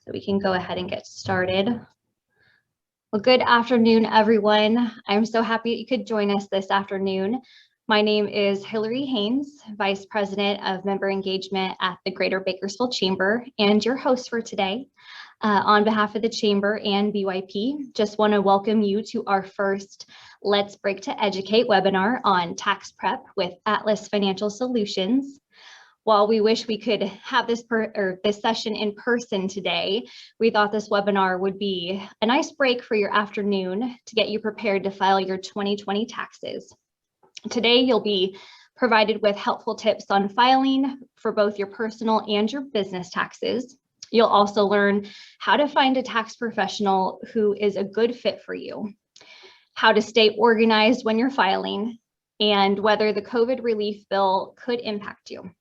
So we can go ahead and get started. Well, good afternoon, everyone. I'm so happy that you could join us this afternoon. My name is Hillary Haynes, Vice President of Member Engagement at the Greater Bakersfield Chamber, and your host for today. On behalf of the Chamber and BYP, just want to welcome you to our first Let's Break to Educate webinar on tax prep with Atlas Financial Solutions. While we wish we could have this session in person today, we thought this webinar would be a nice break for your afternoon to get you prepared to file your 2020 taxes. Today, you'll be provided with helpful tips on filing for both your personal and your business taxes. You'll also learn how to find a tax professional who is a good fit for you, how to stay organized when you're filing, and whether the COVID relief bill could impact you.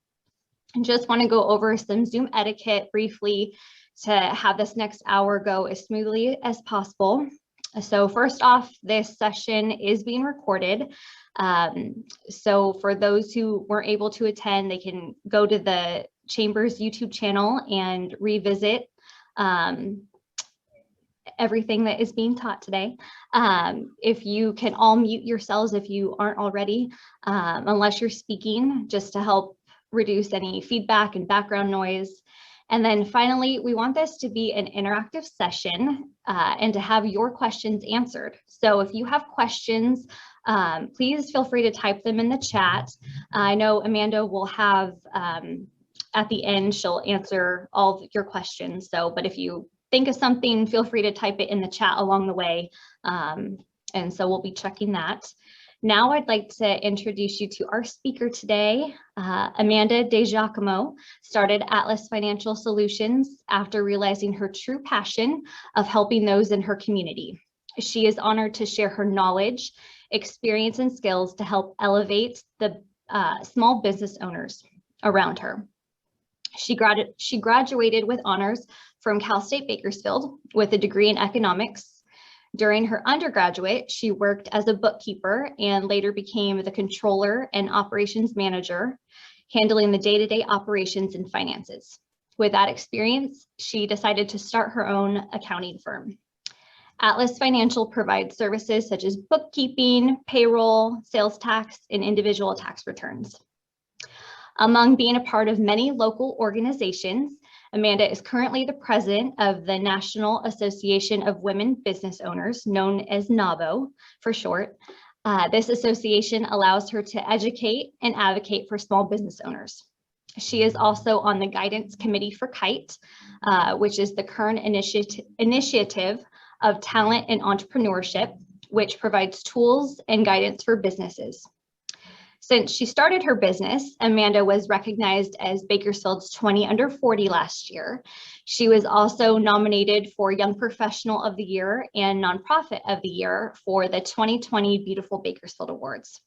And just want to go over some Zoom etiquette briefly to have this next hour go as smoothly as possible. So first off, this session is being recorded. So for those who weren't able to attend, they can go to the Chamber's YouTube channel and revisit everything that is being taught today. If you can all mute yourselves if you aren't already, unless you're speaking, just to help reduce any feedback and background noise. And then finally, we want this to be an interactive session and to have your questions answered. So if you have questions, please feel free to type them in the chat. I know Amanda will have, at the end, she'll answer all of your questions. But if you think of something, feel free to type it in the chat along the way. And so we'll be checking that. Now I'd like to introduce you to our speaker today. Amanda DiGiacomo started Atlas Financial Solutions after realizing her true passion of helping those in her community. She is honored to share her knowledge, experience, and skills to help elevate the small business owners around her. She graduated with honors from Cal State Bakersfield with a degree in economics. During her undergraduate, she worked as a bookkeeper and later became the controller and operations manager, handling the day-to-day operations and finances. With that experience, she decided to start her own accounting firm. Atlas Financial provides services such as bookkeeping, payroll, sales tax, and individual tax returns. Among being a part of many local organizations, Amanda is currently the president of the National Association of Women Business Owners, known as NAWBO for short. This association allows her to educate and advocate for small business owners. She is also on the guidance committee for KITE, which is the current initiative of talent and entrepreneurship, which provides tools and guidance for businesses. Since she started her business, Amanda was recognized as Bakersfield's 20 Under 40 last year. She was also nominated for Young Professional of the Year and Nonprofit of the Year for the 2020 Beautiful Bakersfield Awards.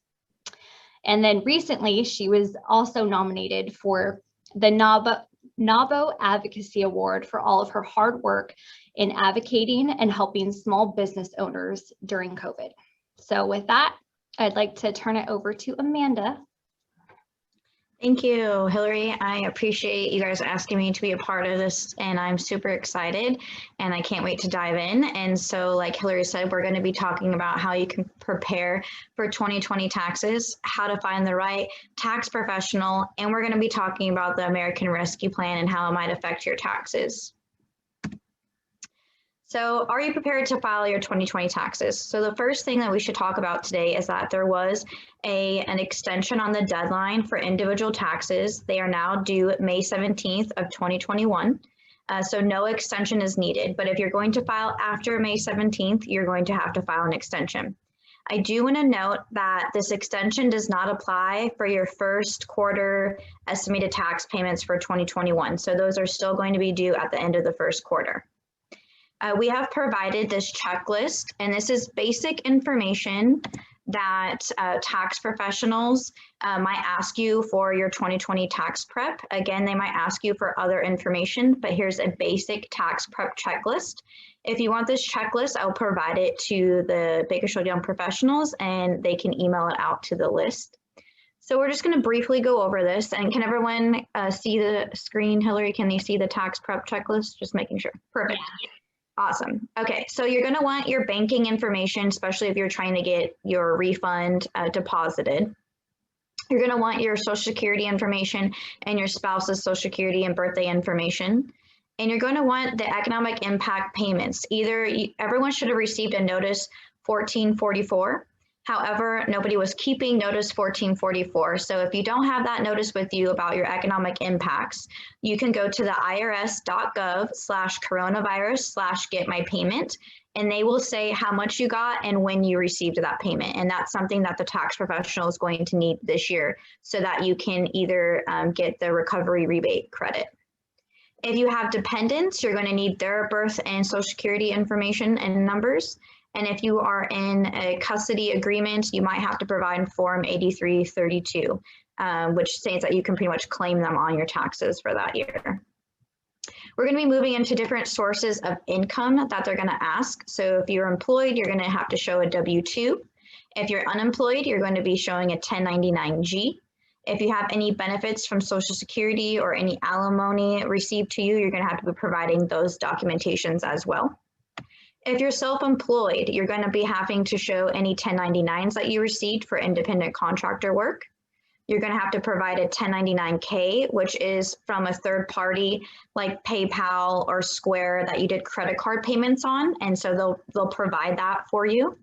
And then recently, she was also nominated for the NAWBO Advocacy Award for all of her hard work in advocating and helping small business owners during COVID. So with that, I'd like to turn it over to Amanda. Thank you, Hillary. I appreciate you guys asking me to be a part of this, and I'm super excited, and I can't wait to dive in. And so, like Hillary said, we're going to be talking about how you can prepare for 2020 taxes, how to find the right tax professional, and we're going to be talking about the American Rescue Plan and how it might affect your taxes. So are you prepared to file your 2020 taxes? So the first thing that we should talk about today is that there was an extension on the deadline for individual taxes. They are now due May 17th of 2021. So no extension is needed, but if you're going to file after May 17th, you're going to have to file an extension. I do want to note that this extension does not apply for your first quarter estimated tax payments for 2021. So those are still going to be due at the end of the first quarter. We have provided this checklist, and this is basic information that tax professionals might ask you for your 2020 tax prep. Again, they might ask you for other information, but here's a basic tax prep checklist. If you want this checklist, I'll provide it to the Bakersfield Young Professionals, and they can email it out to the list. So we're just going to briefly go over this, and can everyone see the screen? Hillary, can you see the tax prep checklist? Just making sure. Perfect. Awesome. Okay, so you're going to want your banking information, especially if you're trying to get your refund deposited. You're going to want your Social Security information and your spouse's Social Security and birthday information. And you're going to want the economic impact payments. Everyone should have received a notice 1444. However, nobody was keeping notice 1444. So if you don't have that notice with you about your economic impacts, you can go to the irs.gov/coronavirus/getmypayment, and they will say how much you got and when you received that payment. And that's something that the tax professional is going to need this year so that you can either get the recovery rebate credit. If you have dependents, you're going to need their birth and Social Security information and numbers. And if you are in a custody agreement, you might have to provide Form 8332, which states that you can pretty much claim them on your taxes for that year. We're going to be moving into different sources of income that they're going to ask. So if you're employed, you're going to have to show a W-2. If you're unemployed, you're going to be showing a 1099-G. If you have any benefits from Social Security or any alimony received to you, you're going to have to be providing those documentations as well. If you're self-employed, you're going to be having to show any 1099s that you received for independent contractor work. You're going to have to provide a 1099-K, which is from a third party like PayPal or Square that you did credit card payments on, and so they'll provide that for you.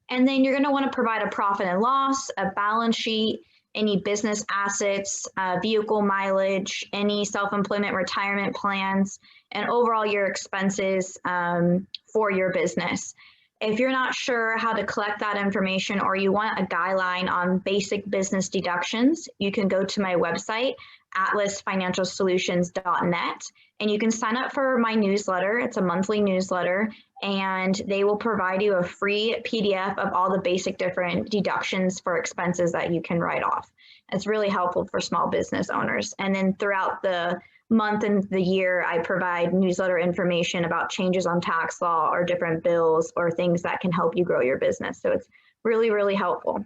And then you're going to want to provide a profit and loss, a balance sheet, any business assets, vehicle mileage, any self-employment retirement plans, and overall your expenses for your business. If you're not sure how to collect that information or you want a guideline on basic business deductions, you can go to my website, atlasfinancialsolutions.net, and you can sign up for my newsletter. It's a monthly newsletter, and they will provide you a free PDF of all the basic different deductions for expenses that you can write off. It's really helpful for small business owners. And then throughout the month and the year, I provide newsletter information about changes on tax law or different bills or things that can help you grow your business. So it's really, really helpful.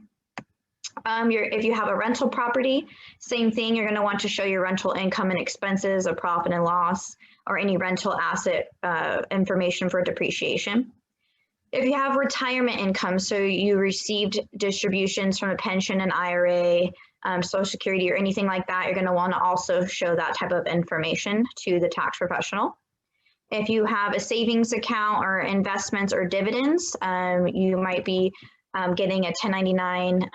If you have a rental property, same thing, you're going to want to show your rental income and expenses, a profit and loss, or any rental asset information for depreciation. If you have retirement income, so you received distributions from a pension, an IRA, Social Security, or anything like that, you're going to want to also show that type of information to the tax professional. If you have a savings account or investments or dividends, you might be getting a 1099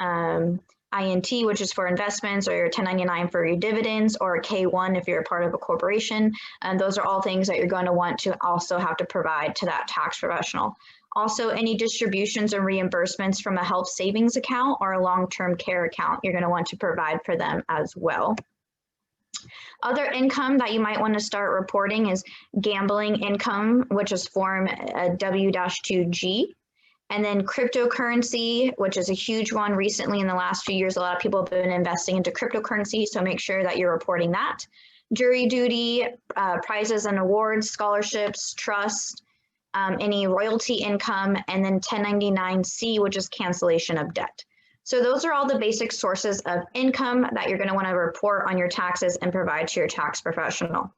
INT, which is for investments, or your 1099 for your dividends, or a K1 if you're a part of a corporation. And those are all things that you're going to want to also have to provide to that tax professional. Also, any distributions and reimbursements from a health savings account or a long-term care account, you're going to want to provide for them as well. Other income that you might want to start reporting is gambling income, which is Form W-2G. And then cryptocurrency, which is a huge one recently in the last few years. A lot of people have been investing into cryptocurrency, so make sure that you're reporting that. Jury duty, prizes and awards, scholarships, trust, any royalty income, and then 1099-C, which is cancellation of debt. So those are all the basic sources of income that you're going to want to report on your taxes and provide to your tax professional.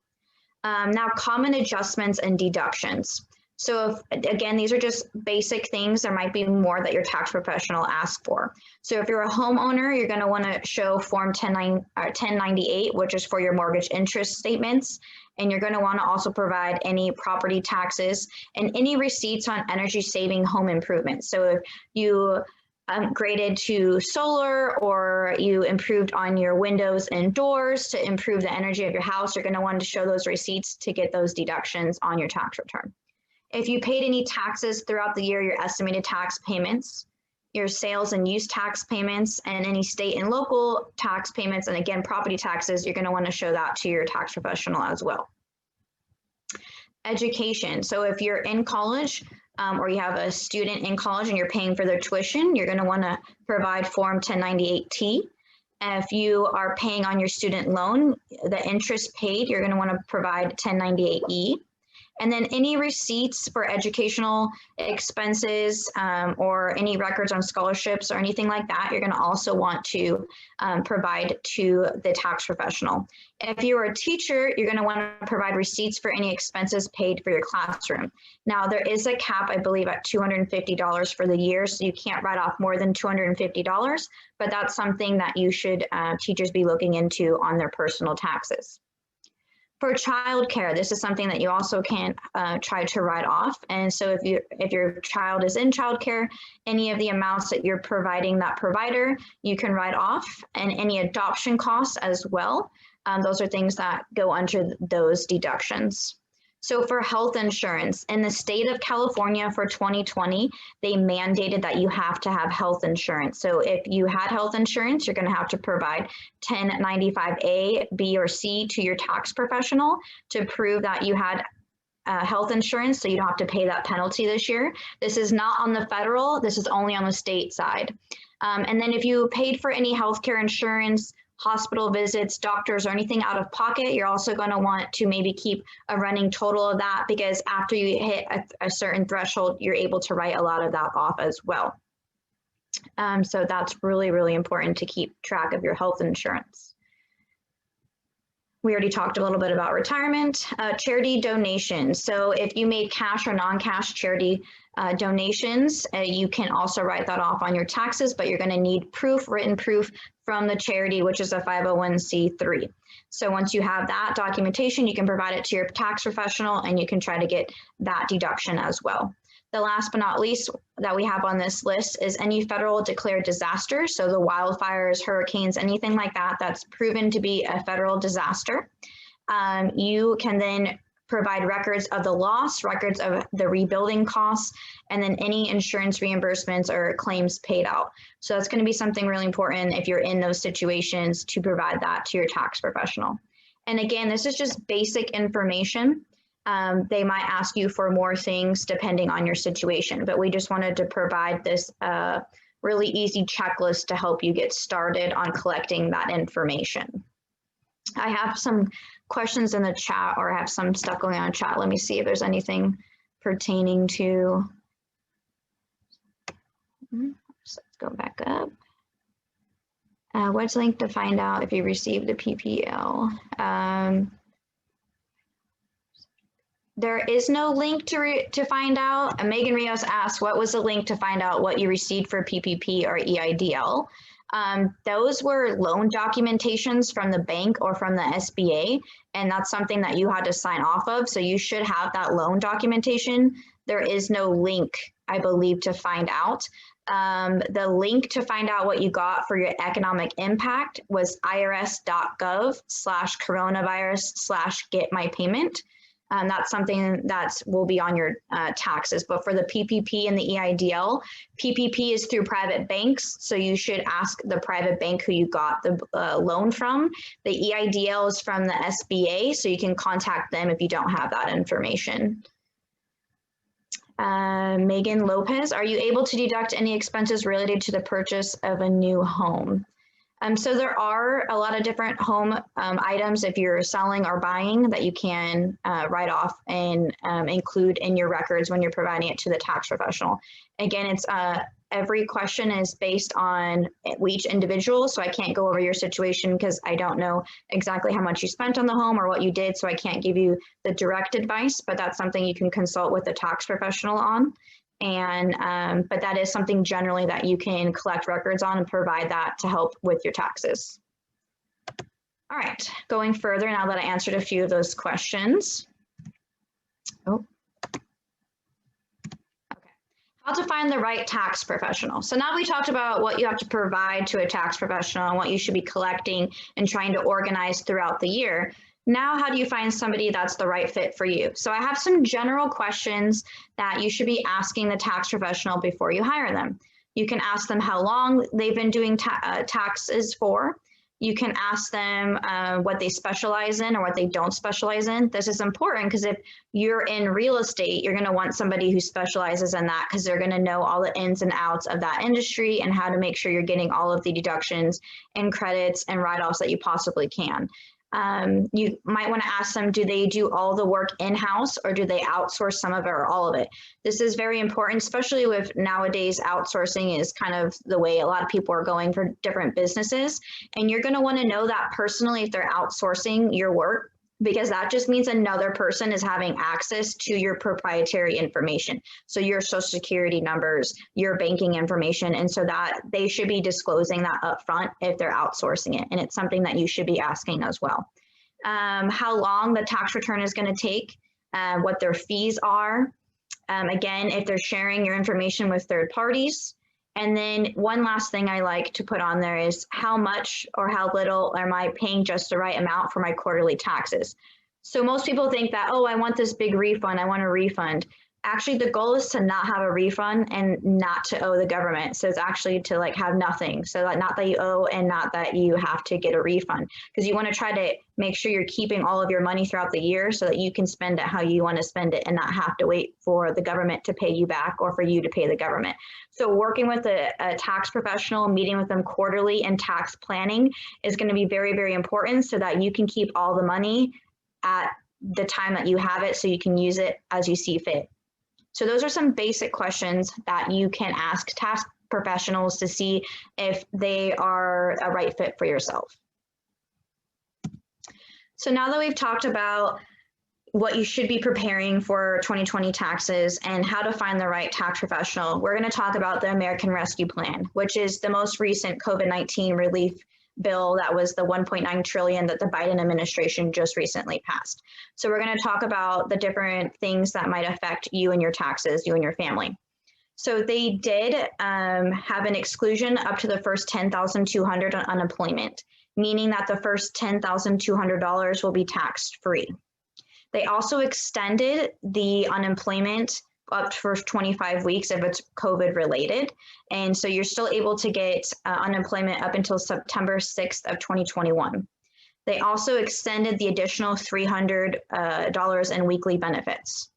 Now, common adjustments and deductions. So again, these are just basic things. There might be more that your tax professional asks for. So if you're a homeowner, you're going to want to show Form 1098, which is for your mortgage interest statements. And you're going to want to also provide any property taxes and any receipts on energy saving home improvements. So if you upgraded to solar or you improved on your windows and doors to improve the energy of your house, you're going to want to show those receipts to get those deductions on your tax return. If you paid any taxes throughout the year, your estimated tax payments, your sales and use tax payments, and any state and local tax payments, and again, property taxes, you're going to want to show that to your tax professional as well. Education. So if you're in college or you have a student in college and you're paying for their tuition, you're going to want to provide Form 1098-T. If you are paying on your student loan, the interest paid, you're going to want to provide 1098-E. And then any receipts for educational expenses or any records on scholarships or anything like that, you're going to also want to provide to the tax professional. If you are a teacher, you're going to want to provide receipts for any expenses paid for your classroom. Now, there is a cap, I believe, at $250 for the year, so you can't write off more than $250, but that's something that you should teachers be looking into on their personal taxes. For childcare, this is something that you also can try to write off. And so if your child is in childcare, any of the amounts that you're providing that provider, you can write off, and any adoption costs as well. Those are things that go under those deductions. So for health insurance, in the state of California for 2020, they mandated that you have to have health insurance. So if you had health insurance, you're going to have to provide 1095A, B, or C to your tax professional to prove that you had health insurance, so you don't have to pay that penalty this year. This is not on the federal, this is only on the state side. And then if you paid for any healthcare insurance, hospital visits, doctors, or anything out of pocket, you're also going to want to maybe keep a running total of that, because after you hit a certain threshold, you're able to write a lot of that off as well. So that's really, really important to keep track of your health insurance. We already talked a little bit about retirement, charity donations. So if you made cash or non-cash charity donations, you can also write that off on your taxes, but you're going to need proof, written proof from the charity, which is a 501c3. So once you have that documentation, you can provide it to your tax professional and you can try to get that deduction as well. The last but not least that we have on this list is any federal declared disaster. So the wildfires, hurricanes, anything like that that's proven to be a federal disaster. You can then provide records of the loss, records of the rebuilding costs, and then any insurance reimbursements or claims paid out. So that's going to be something really important if you're in those situations to provide that to your tax professional. And again, this is just basic information. They might ask you for more things depending on your situation, but we just wanted to provide this really easy checklist to help you get started on collecting that information. I have some questions in the chat, or I have some stuff going on in chat. Let me see if there's anything pertaining to, let's go back up. What's the link to find out if you received the PPL? There is no link to find out. Megan Rios asked, what was the link to find out what you received for PPP or EIDL? Those were loan documentations from the bank or from the SBA, and that's something that you had to sign off of. So you should have that loan documentation. There is no link, I believe, to find out. The link to find out what you got for your economic impact was irs.gov/coronavirus/getmypayment. That's something that will be on your taxes. But for the PPP and the EIDL, PPP is through private banks. So you should ask the private bank who you got the loan from. The EIDL is from the SBA, so you can contact them if you don't have that information. Megan Lopez, are you able to deduct any expenses related to the purchase of a new home? So there are a lot of different home items if you're selling or buying that you can write off and include in your records when you're providing it to the tax professional. Again, it's every question is based on each individual, so I can't go over your situation because I don't know exactly how much you spent on the home or what you did, so I can't give you the direct advice, but that's something you can consult with the tax professional on. And but that is something generally that you can collect records on and provide that to help with your taxes. All right, going further now that I answered a few of those questions. Oh, okay. How to find the right tax professional. So now we talked about what you have to provide to a tax professional and what you should be collecting and trying to organize throughout the year. Now, how do you find somebody that's the right fit for you? So I have some general questions that you should be asking the tax professional before you hire them. You can ask them how long they've been doing taxes for. You can ask them what they specialize in or what they don't specialize in. This is important because if you're in real estate, you're going to want somebody who specializes in that because they're going to know all the ins and outs of that industry and how to make sure you're getting all of the deductions and credits and write-offs that you possibly can. You might want to ask them, do they do all the work in-house or do they outsource some of it or all of it? This is very important, especially with nowadays outsourcing is kind of the way a lot of people are going for different businesses. And you're going to want to know that personally if they're outsourcing your work, because that just means another person is having access to your proprietary information. So your social security numbers, your banking information, and so that they should be disclosing that upfront if they're outsourcing it. And it's something that you should be asking as well. How long the tax return is going to take, what their fees are. Again, if they're sharing your information with third parties. And then one last thing I like to put on there is how much or how little am I paying just the right amount for my quarterly taxes. So most people think that, oh, I want this big refund, I want a refund. Actually, the goal is to not have a refund and not to owe the government. So it's actually to like have nothing. So like not that you owe and not that you have to get a refund, because you want to try to make sure you're keeping all of your money throughout the year so that you can spend it how you want to spend it and not have to wait for the government to pay you back or for you to pay the government. So working with a tax professional, meeting with them quarterly and tax planning is going to be very, very important so that you can keep all the money at the time that you have it so you can use it as you see fit. So those are some basic questions that you can ask tax professionals to see if they are a right fit for yourself. So now that we've talked about what you should be preparing for 2020 taxes and how to find the right tax professional, we're going to talk about the American Rescue Plan, which is the most recent COVID-19 relief bill that was the $1.9 trillion that the Biden administration just recently passed. So we're going to talk about the different things that might affect you and your taxes, you and your family. So they did have an exclusion up to the first $10,200 on unemployment, meaning that the first $10,200 will be tax free. They also extended the unemployment up for 25 weeks if it's COVID related. And so you're still able to get unemployment up until September 6th of 2021. They also extended the additional $300 in weekly benefits.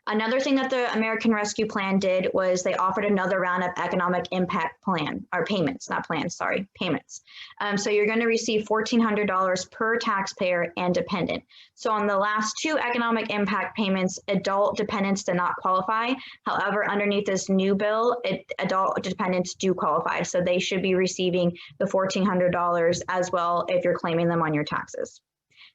Another thing that the American Rescue Plan did was they offered another round of economic impact plan, or payments, not plans, sorry, payments. So you're going to receive $1,400 per taxpayer and dependent. So on the last two economic impact payments, adult dependents did not qualify. However, underneath this new bill, adult dependents do qualify. So they should be receiving the $1,400 as well if you're claiming them on your taxes.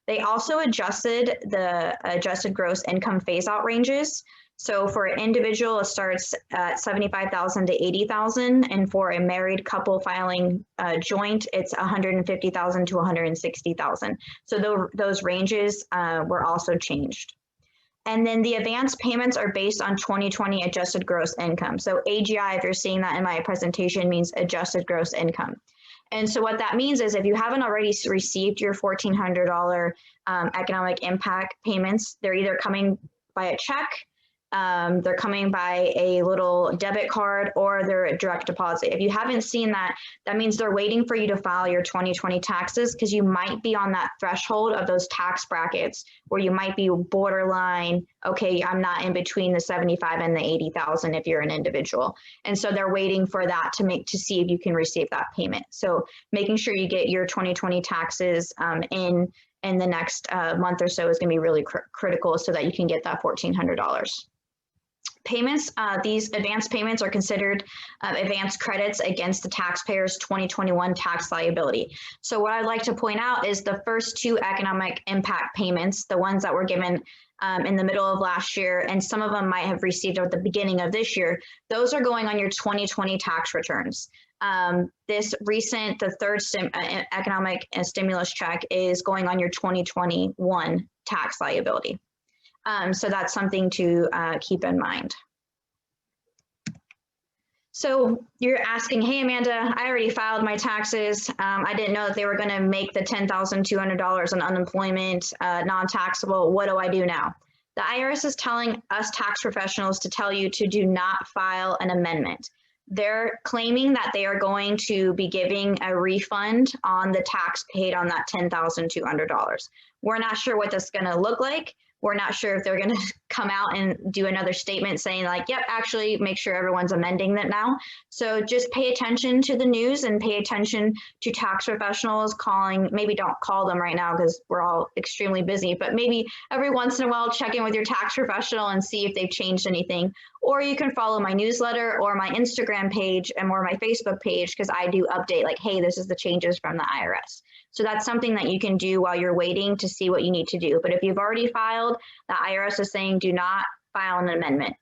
They also adjusted the adjusted gross income phase-out ranges. So for an individual, it starts at $75,000 to $80,000, and for a married couple filing joint, it's $150,000 to $160,000. So those ranges were also changed. And then the advanced payments are based on 2020 adjusted gross income. So AGI, if you're seeing that in my presentation, means adjusted gross income. And so what that means is if you haven't already received your $1,400 economic impact payments, they're either coming by a check, they're coming by a little debit card, or they're a direct deposit. If you haven't seen that, that means they're waiting for you to file your 2020 taxes, because you might be on that threshold of those tax brackets where you might be borderline, okay, I'm not in between the 75 and the 80,000 if you're an individual. And so they're waiting for that to see if you can receive that payment. So making sure you get your 2020 taxes in the next month or so is going to be really critical so that you can get that $1,400. Payments, these advance payments are considered advance credits against the taxpayer's 2021 tax liability. So what I'd like to point out is the first two economic impact payments, the ones that were given in the middle of last year, and some of them might have received at the beginning of this year, those are going on your 2020 tax returns. The third economic stimulus check is going on your 2021 tax liability. So that's something to keep in mind. So you're asking, hey, Amanda, I already filed my taxes. I didn't know that they were going to make the $10,200 on unemployment non-taxable. What do I do now? The IRS is telling us tax professionals to tell you to do not file an amendment. They're claiming that they are going to be giving a refund on the tax paid on that $10,200. We're not sure what that's going to look like, We're not sure if they're going to come out and do another statement saying like, yep, actually make sure everyone's amending that now. So just pay attention to the news and pay attention to tax professionals calling. Maybe don't call them right now because we're all extremely busy, but maybe every once in a while check in with your tax professional and see if they've changed anything. Or you can follow my newsletter or my Instagram page and or my Facebook page, because I do update like, hey, this is the changes from the IRS. So that's something that you can do while you're waiting to see what you need to do. But if you've already filed, the IRS is saying do not file an amendment.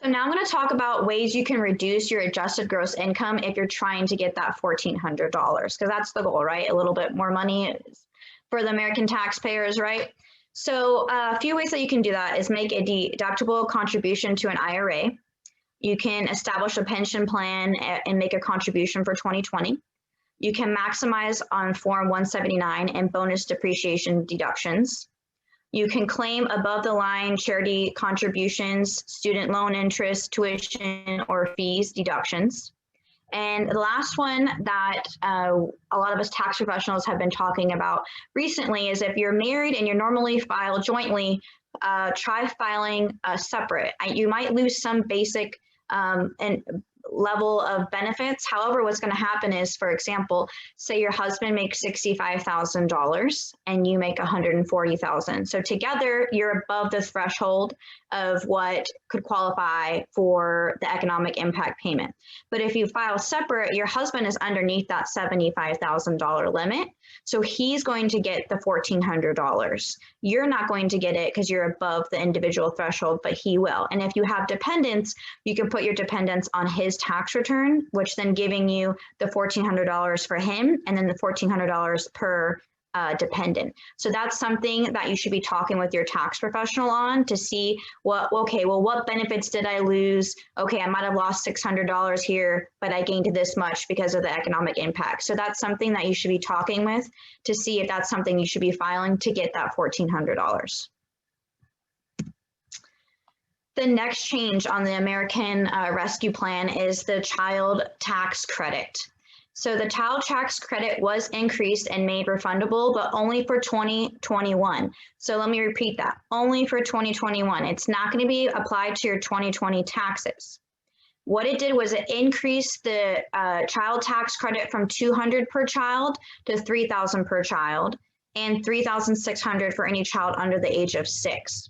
So now I'm going to talk about ways you can reduce your adjusted gross income if you're trying to get that $1,400, because that's the goal, right? A little bit more money for the American taxpayers, right? So a few ways that you can do that is make a deductible contribution to an IRA. You can establish a pension plan and make a contribution for 2020. You can maximize on Form 179 and bonus depreciation deductions. You can claim above the line charity contributions, student loan interest, tuition, or fees deductions. And the last one that a lot of us tax professionals have been talking about recently is if you're married and you're normally filed jointly, try filing separate. You might lose some basic and level of benefits. However, what's going to happen is, for example, say your husband makes $65,000 and you make $140,000. So together you're above the threshold of what could qualify for the economic impact payment. But if you file separate, your husband is underneath that $75,000 limit. So he's going to get the $1,400. You're not going to get it because you're above the individual threshold, but he will. And if you have dependents, you can put your dependents on his tax return, which then giving you the $1,400 for him and then the $1,400 per dependent. So that's something that you should be talking with your tax professional on to see what benefits did I lose? Okay, I might have lost $600 here, but I gained this much because of the economic impact. So that's something that you should be talking with to see if that's something you should be filing to get that $1,400. The next change on the American Rescue Plan is the child tax credit. So the child tax credit was increased and made refundable, but only for 2021. So let me repeat that, only for 2021. It's not going to be applied to your 2020 taxes. What it did was it increased the child tax credit from $200 per child to $3,000 per child and $3,600 for any child under the age of 6.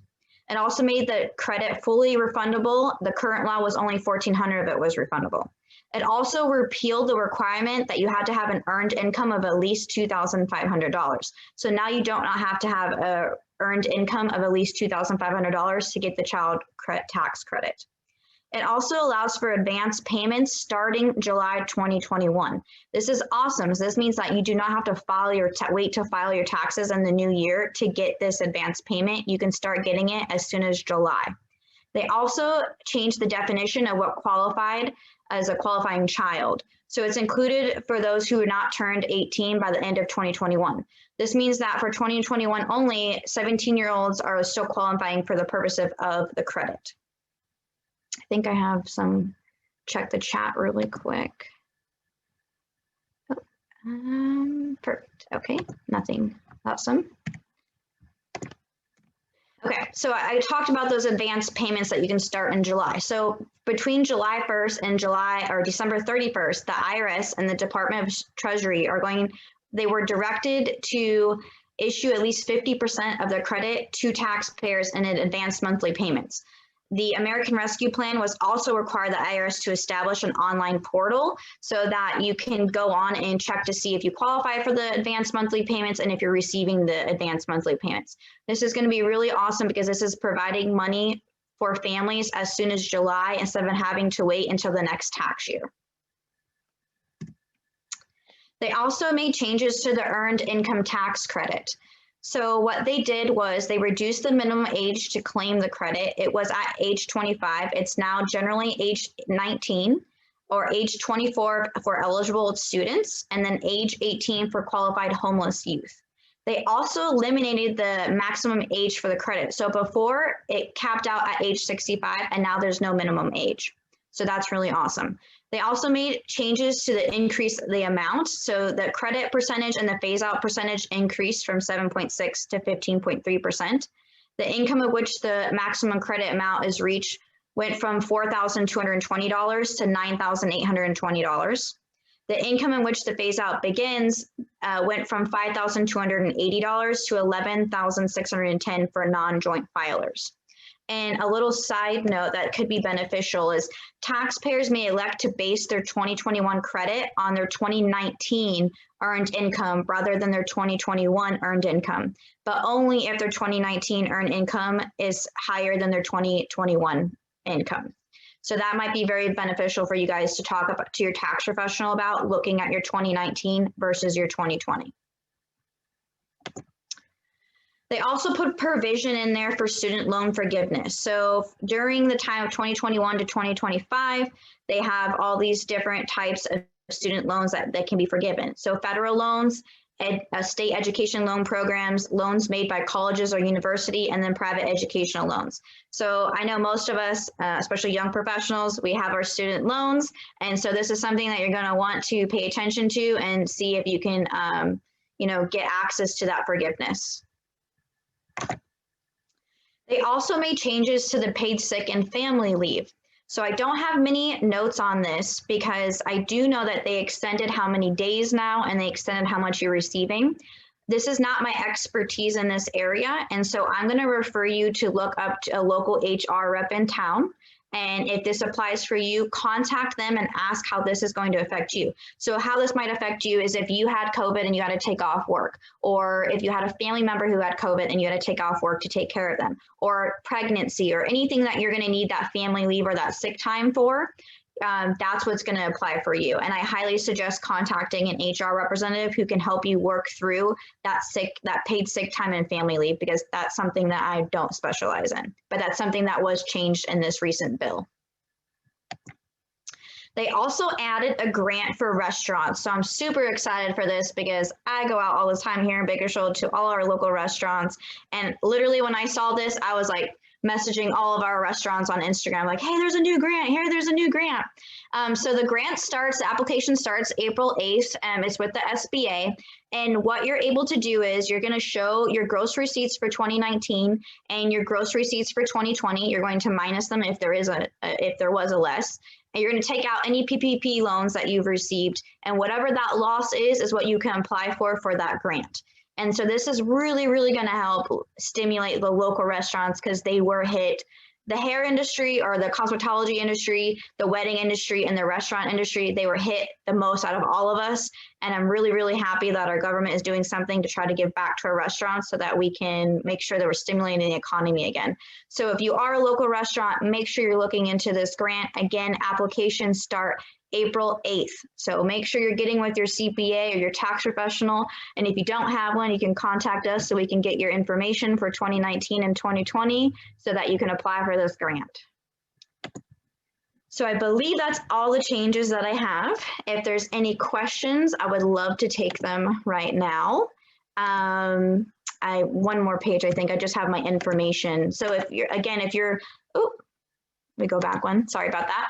It also made the credit fully refundable. The current law was only $1,400 of it was refundable. It also repealed the requirement that you had to have an earned income of at least $2,500. So now you don't have to have an earned income of at least $2,500 to get the child tax credit. It also allows for advance payments starting July 2021. This is awesome. So this means that you do not have to wait to file your taxes in the new year to get this advance payment. You can start getting it as soon as July. They also changed the definition of what qualified as a qualifying child. So it's included for those who are not turned 18 by the end of 2021. This means that for 2021 only, 17-year-olds are still qualifying for the purpose of the credit. I think I have some, check the chat really quick. Oh, perfect, okay, nothing, awesome. Okay, so I talked about those advance payments that you can start in July. So between July 1st and December 31st, the IRS and the Department of Treasury they were directed to issue at least 50% of their credit to taxpayers in advanced monthly payments. The American Rescue Plan was also required the IRS to establish an online portal so that you can go on and check to see if you qualify for the advanced monthly payments and if you're receiving the advanced monthly payments. This is going to be really awesome because this is providing money for families as soon as July instead of having to wait until the next tax year. They also made changes to the earned income tax credit. So what they did was they reduced the minimum age to claim the credit. It was at age 25. It's now generally age 19 or age 24 for eligible students, and then age 18 for qualified homeless youth. They also eliminated the maximum age for the credit. So before it capped out at age 65, and now there's no minimum age. So that's really awesome. They also made changes to the increase the amount. So the credit percentage and the phase out percentage increased from 7.6 to 15.3%. The income at which the maximum credit amount is reached went from $4,220 to $9,820. The income in which the phase out begins went from $5,280 to $11,610 for non-joint filers. And a little side note that could be beneficial is taxpayers may elect to base their 2021 credit on their 2019 earned income rather than their 2021 earned income, but only if their 2019 earned income is higher than their 2021 income. So that might be very beneficial for you guys to talk about to your tax professional about looking at your 2019 versus your 2020. They also put provision in there for student loan forgiveness. So during the time of 2021 to 2025, they have all these different types of student loans that can be forgiven. So federal loans, state education loan programs, loans made by colleges or university, and then private educational loans. So I know most of us, especially young professionals, we have our student loans. And so this is something that you're going to want to pay attention to and see if you can, get access to that forgiveness. They also made changes to the paid sick and family leave. So I don't have many notes on this because I do know that they extended how many days now and they extended how much you're receiving. This is not my expertise in this area. And so I'm going to refer you to look up to a local HR rep in town. And if this applies for you, contact them and ask how this is going to affect you. So how this might affect you is if you had COVID and you had to take off work, or if you had a family member who had COVID and you had to take off work to take care of them, or pregnancy, or anything that you're going to need that family leave or that sick time for, that's what's going to apply for you. And I highly suggest contacting an HR representative who can help you work through that paid sick time and family leave, because that's something that I don't specialize in, but that's something that was changed in this recent bill. They also added a grant for restaurants. So I'm super excited for this because I go out all the time here in Bakersfield to all our local restaurants. And literally when I saw this, I was like, messaging all of our restaurants on Instagram, like, hey, there's a new grant, there's a new grant. So the application starts April 8th, it's with the SBA. And what you're able to do is you're gonna show your gross receipts for 2019 and your gross receipts for 2020. You're going to minus them if there was a less. And you're gonna take out any PPP loans that you've received. And whatever that loss is what you can apply for that grant. And so this is really, really going to help stimulate the local restaurants because they were hit. The hair industry or the cosmetology industry, the wedding industry, and the restaurant industry, they were hit the most out of all of us. And I'm really, really happy that our government is doing something to try to give back to our restaurants so that we can make sure that we're stimulating the economy again. So if you are a local restaurant, make sure you're looking into this grant. Again, applications start April 8th. So make sure you're getting with your CPA or your tax professional. And if you don't have one, you can contact us so we can get your information for 2019 and 2020 so that you can apply for this grant. So I believe that's all the changes that I have. If there's any questions, I would love to take them right now. One more page, I think I just have my information. So if you're, let me go back one, sorry about that.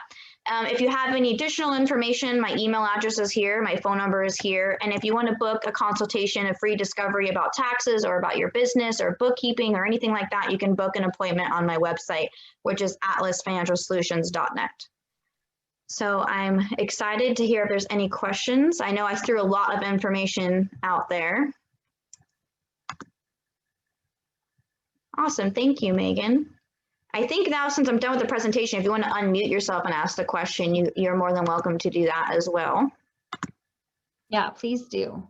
If you have any additional information, my email address is here, my phone number is here. And if you want to book a consultation, a free discovery about taxes or about your business or bookkeeping or anything like that, you can book an appointment on my website, which is atlasfinancialsolutions.net. So I'm excited to hear if there's any questions. I know I threw a lot of information out there. Awesome, thank you, Megan. I think now, since I'm done with the presentation, if you want to unmute yourself and ask the question, you're more than welcome to do that as well. Yeah, please do.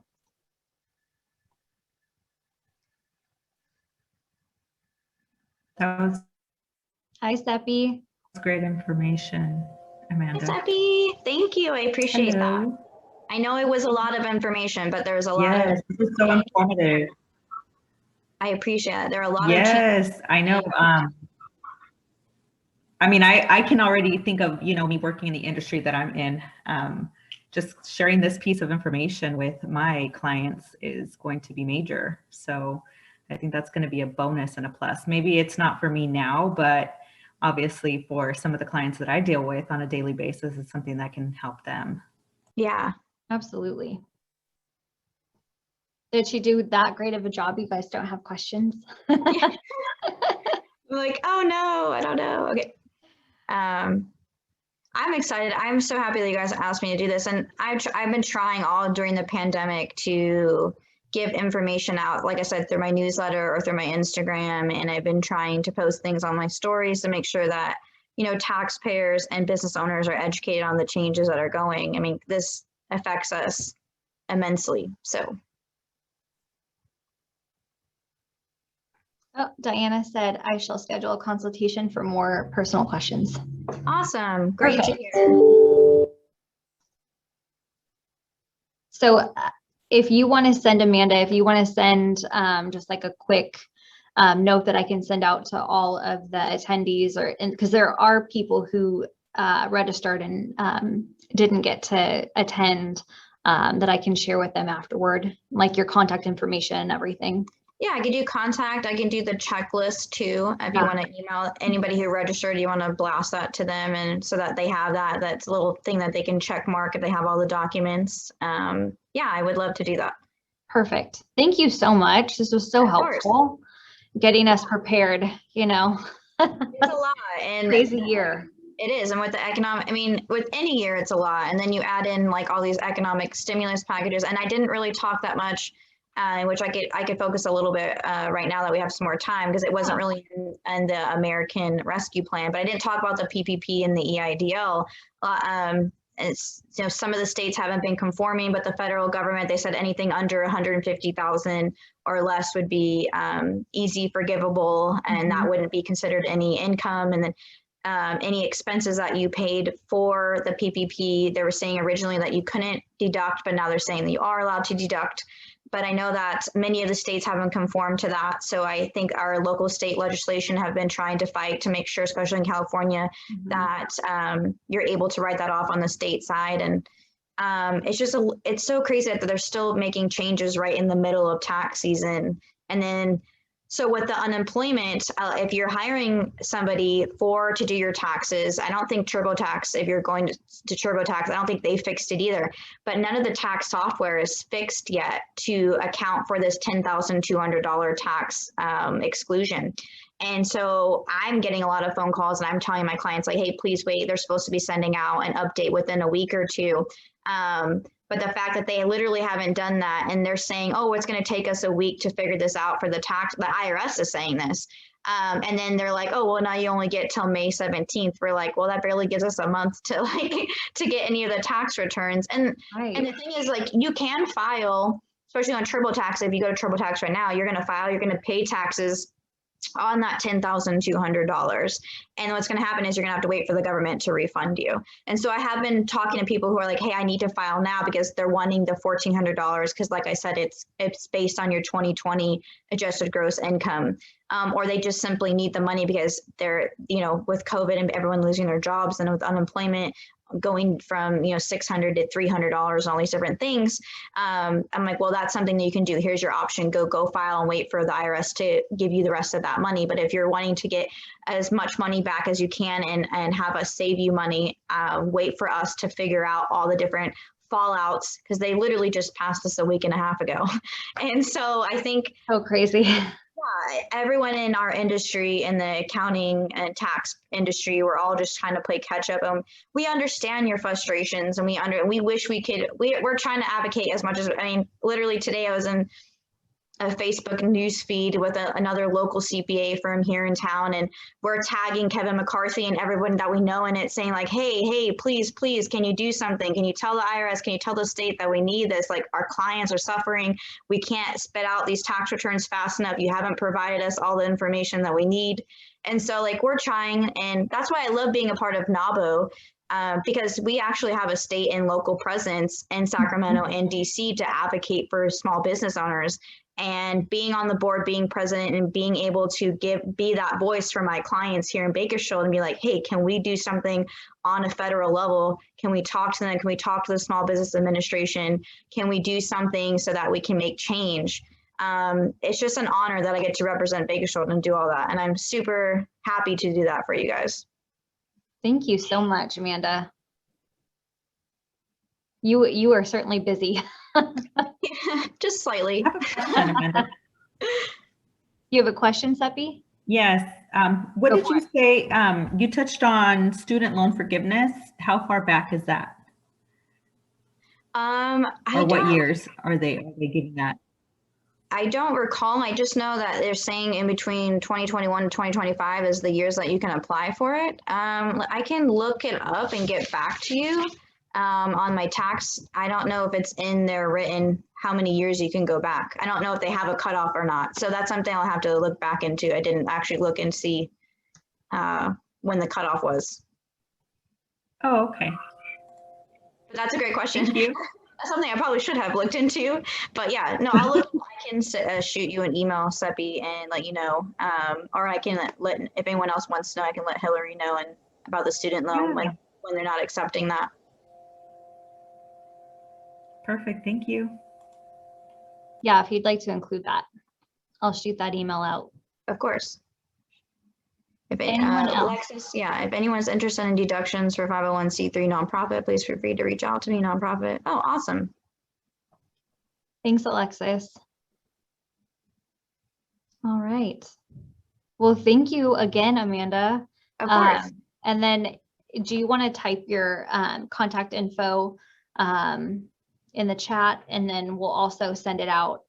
That was Hi, Seppi. great information, Amanda. Hi, Seppi. Thank you. I appreciate Hello. that. I know it was a lot of information, but there's a lot Yes, of. this is so informative. I appreciate it. There are a lot of. Yes, I know. I mean, I can already think of, me working in the industry that I'm in. Just sharing this piece of information with my clients is going to be major. So I think that's going to be a bonus and a plus. Maybe it's not for me now, but obviously for some of the clients that I deal with on a daily basis, it's something that can help them. Yeah. Absolutely. Did she do that great of a job? You guys don't have questions? Yeah. Like, oh no, I don't know. Okay. I'm excited. I'm so happy that you guys asked me to do this. And I've been trying all during the pandemic to give information out, like I said, through my newsletter or through my Instagram. And I've been trying to post things on my stories to make sure that, you know, taxpayers and business owners are educated on the changes that are going. I mean, this affects us immensely. So. Oh, Diana said, I shall schedule a consultation for more personal questions. Awesome. Great Perfect. to hear. So if you want to send Amanda, if you want to send just like a quick note that I can send out to all of the attendees, or because there are people who registered and didn't get to attend, that I can share with them afterward, like your contact information and everything. Yeah, I can do contact. I can do the checklist too. If you want to email anybody who registered, you want to blast that to them, and so that they have that. That's a little thing that they can check mark if they have all the documents. Yeah, I would love to do that. Perfect. Thank you so much. This was so helpful, getting us prepared. You know, it's a lot and crazy year. It is, and with the economic, I mean, with any year, it's a lot, and then you add in like all these economic stimulus packages, and I didn't really talk that much. Which I could focus a little bit right now that we have some more time, because it wasn't really in the American Rescue Plan, but I didn't talk about the PPP and the EIDL. It's, you know, some of the states haven't been conforming, but the federal government, they said anything under 150,000 or less would be easy forgivable, and that wouldn't be considered any income. And then any expenses that you paid for the PPP, they were saying originally that you couldn't deduct, but now they're saying that you are allowed to deduct. But I know that many of the states haven't conformed to that. So I think our local state legislation have been trying to fight to make sure, especially in California, that you're able to write that off on the state side. And it's just, it's so crazy that they're still making changes right in the middle of tax season. And then, so with the unemployment, if you're hiring somebody to do your taxes, I don't think TurboTax, if you're going to TurboTax, I don't think they fixed it either. But none of the tax software is fixed yet to account for this $10,200 tax exclusion. And so I'm getting a lot of phone calls, and I'm telling my clients like, hey, please wait. They're supposed to be sending out an update within a week or two. But the fact that they literally haven't done that, and they're saying, oh, it's going to take us a week to figure this out for the IRS is saying this. And then they're like, oh, well, now you only get till May 17th. We're like, well, that barely gives us a month to to get any of the tax returns. And and the thing is, like, you can file, especially on TurboTax. If you go to TurboTax right now, you're going to file, you're going to pay taxes on that $10,200. And what's going to happen is you're going to have to wait for the government to refund you. And so I have been talking to people who are like, hey, I need to file now, because they're wanting the $1,400. Because like I said, it's based on your 2020 adjusted gross income. Or they just simply need the money because they're, you know, with COVID and everyone losing their jobs, and with unemployment going from, you know, $600 to $300 and all these different things. I'm like, well, that's something that you can do. Here's your option. Go file and wait for the IRS to give you the rest of that money. But if you're wanting to get as much money back as you can and have us save you money, wait for us to figure out all the different fallouts, because they literally just passed us a week and a half ago. And so I think, so crazy. Yeah, everyone in our industry, in the accounting and tax industry, we're all just trying to play catch up. We understand your frustrations, and we wish we could. We're trying to advocate as much as, I mean, literally today I was in a Facebook news feed with another local CPA firm here in town, and we're tagging Kevin McCarthy and everyone that we know, and it's saying like, hey, please, can you do something? Can you tell the IRS, can you tell the state that we need this? Like, our clients are suffering. We can't spit out these tax returns fast enough. You haven't provided us all the information that we need. And so like, we're trying, and that's why I love being a part of NABO, because we actually have a state and local presence in Sacramento and DC to advocate for small business owners. And being on the board, being president, and being able to be that voice for my clients here in Bakersfield and be like, hey, can we do something on a federal level? Can we talk to them? Can we talk to the Small Business Administration? Can we do something so that we can make change? it's just an honor that I get to represent Bakersfield and do all that. And I'm super happy to do that for you guys. Thank you so much, Amanda. You are certainly busy. Just slightly. I have a question, Amanda. You have a question, Seppi? Yes. What Go did for you say? You touched on student loan forgiveness. How far back is that? Or what years are they giving that? I don't recall. I just know that they're saying in between 2021 and 2025 is the years that you can apply for it. I can look it up and get back to you on my tax. I don't know if it's in there written how many years you can go back. I don't know if they have a cutoff or not. So that's something I'll have to look back into. I didn't actually look and see when the cutoff was. Oh, okay. But that's a great question. Thank you. That's something I probably should have looked into. But yeah, no, I'll look. I can shoot you an email, Seppi, and let you know. Or I can let, if anyone else wants to know, I can let Hillary know and about the student loan when they're not accepting that. Perfect. Thank you. Yeah, if you'd like to include that, I'll shoot that email out. Of course. If Anyone else? Alexis, yeah, if anyone's interested in deductions for 501c3 nonprofit, please feel free to reach out to me, nonprofit. Oh, awesome. Thanks, Alexis. All right. Well, thank you again, Amanda. Of course. And then do you want to type your contact info in the chat, and then we'll also send it out.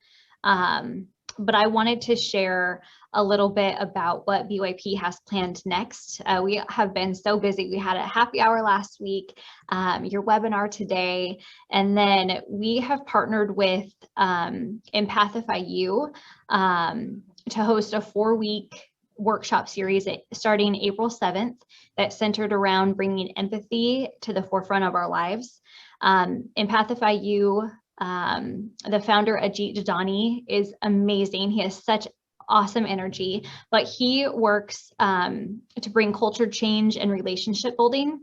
But I wanted to share a little bit about what BYP has planned next. We have been so busy. We had a happy hour last week, your webinar today, and then we have partnered with Empathify You to host a 4-week workshop series starting April 7th that's centered around bringing empathy to the forefront of our lives. Empathify You, the founder, Ajit Jadani, is amazing. He has such awesome energy, but he works to bring culture change and relationship building.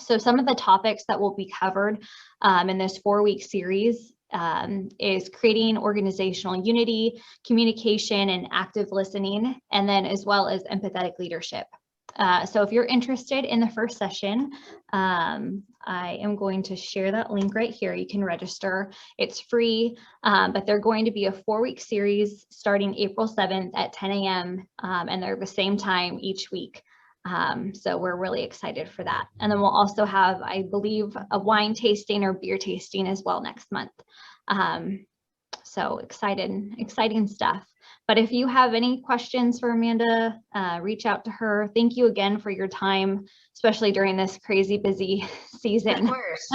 So some of the topics that will be covered in this 4-week series is creating organizational unity, communication, and active listening, and then as well as empathetic leadership. So if you're interested in the first session, I am going to share that link right here. You can register. It's free, but they're going to be a 4-week series starting April 7th at 10 a.m. And they're the same time each week. So we're really excited for that. And then we'll also have, I believe, a wine tasting or beer tasting as well next month. So exciting stuff. But if you have any questions for Amanda, reach out to her. Thank you again for your time, especially during this crazy busy season. Of course.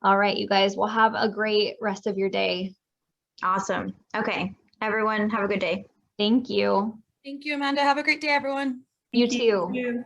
All right, you guys, will have a great rest of your day. Awesome. Okay, everyone, have a good day. Thank you. Thank you, Amanda. Have a great day, everyone. You too. Thank you.